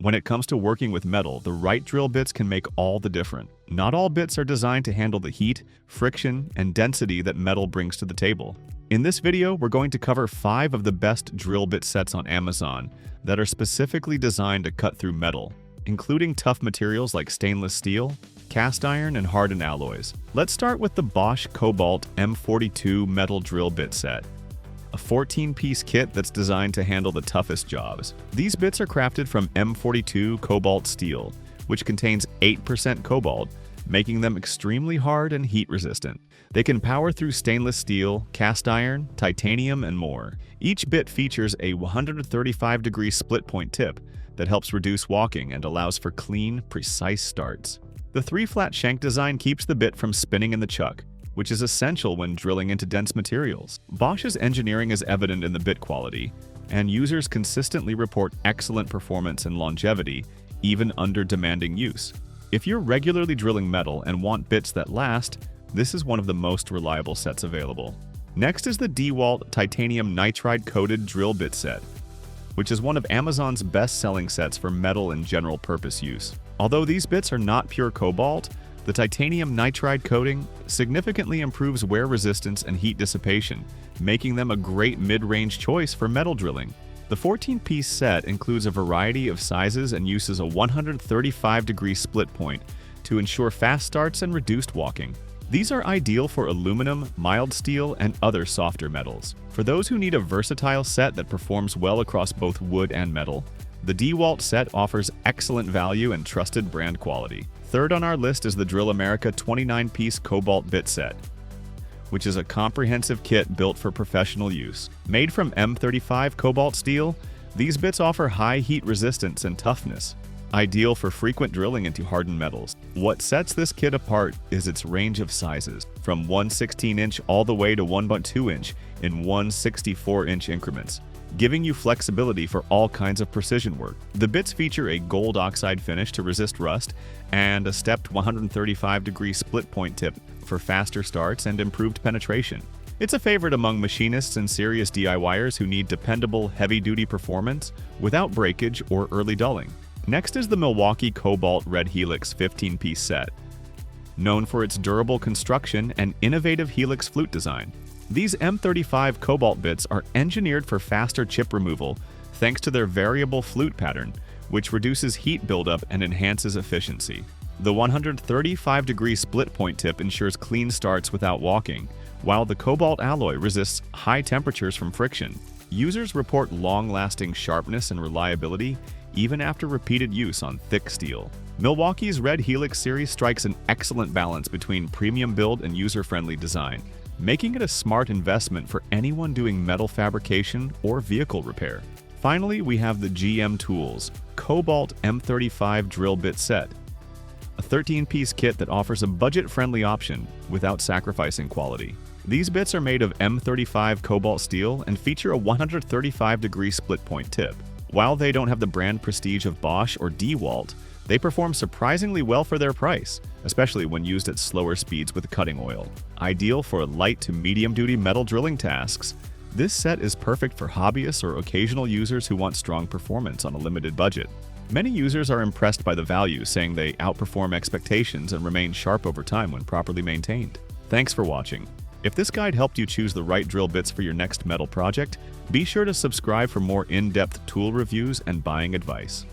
When it comes to working with metal, the right drill bits can make all the difference. Not all bits are designed to handle the heat, friction, and density that metal brings to the table. In this video, we're going to cover 5 of the best drill bit sets on Amazon that are specifically designed to cut through metal, including tough materials like stainless steel, cast iron, and hardened alloys. Let's start with the Bosch Cobalt M42 metal drill bit set, a 14-piece kit that's designed to handle the toughest jobs. These bits are crafted from M42 Cobalt steel, which contains 8% cobalt, making them extremely hard and heat-resistant. They can power through stainless steel, cast iron, titanium, and more. Each bit features a 135-degree split-point tip that helps reduce walking and allows for clean, precise starts. The 3-flat shank design keeps the bit from spinning in the chuck, which is essential when drilling into dense materials. Bosch's engineering is evident in the bit quality, and users consistently report excellent performance and longevity, even under demanding use. If you're regularly drilling metal and want bits that last, this is one of the most reliable sets available. Next is the DEWALT titanium nitride coated drill bit set, which is one of Amazon's best-selling sets for metal and general-purpose use. Although these bits are not pure cobalt, the titanium nitride coating significantly improves wear resistance and heat dissipation, making them a great mid-range choice for metal drilling. The 14-piece set includes a variety of sizes and uses a 135-degree split point to ensure fast starts and reduced walking. These are ideal for aluminum, mild steel, and other softer metals. For those who need a versatile set that performs well across both wood and metal, the DEWALT set offers excellent value and trusted brand quality. Third on our list is the Drill America 29-piece Cobalt bit set, which is a comprehensive kit built for professional use. Made from M35 Cobalt steel, these bits offer high heat resistance and toughness, ideal for frequent drilling into hardened metals. What sets this kit apart is its range of sizes, from 1/16" all the way to 1.2" in 1/64" increments, giving you flexibility for all kinds of precision work. The bits feature a gold oxide finish to resist rust and a stepped 135-degree split point tip for faster starts and improved penetration. It's a favorite among machinists and serious DIYers who need dependable, heavy-duty performance without breakage or early dulling. Next is the Milwaukee Cobalt Red Helix 15-piece set, known for its durable construction and innovative Helix flute design. These M35 Cobalt bits are engineered for faster chip removal thanks to their variable flute pattern, which reduces heat buildup and enhances efficiency. The 135-degree split point tip ensures clean starts without walking, while the Cobalt alloy resists high temperatures from friction. Users report long-lasting sharpness and reliability even after repeated use on thick steel. Milwaukee's Red Helix series strikes an excellent balance between premium build and user-friendly design, making it a smart investment for anyone doing metal fabrication or vehicle repair. Finally, we have the GMTOOLS Cobalt M35 drill bit set, a 13-piece kit that offers a budget-friendly option without sacrificing quality. These bits are made of M35 Cobalt steel and feature a 135-degree split point tip. While they don't have the brand prestige of Bosch or DEWALT, they perform surprisingly well for their price, especially when used at slower speeds with cutting oil. Ideal for light to medium-duty metal drilling tasks, this set is perfect for hobbyists or occasional users who want strong performance on a limited budget. Many users are impressed by the value, saying they outperform expectations and remain sharp over time when properly maintained. Thanks for watching. If this guide helped you choose the right drill bits for your next metal project, be sure to subscribe for more in-depth tool reviews and buying advice.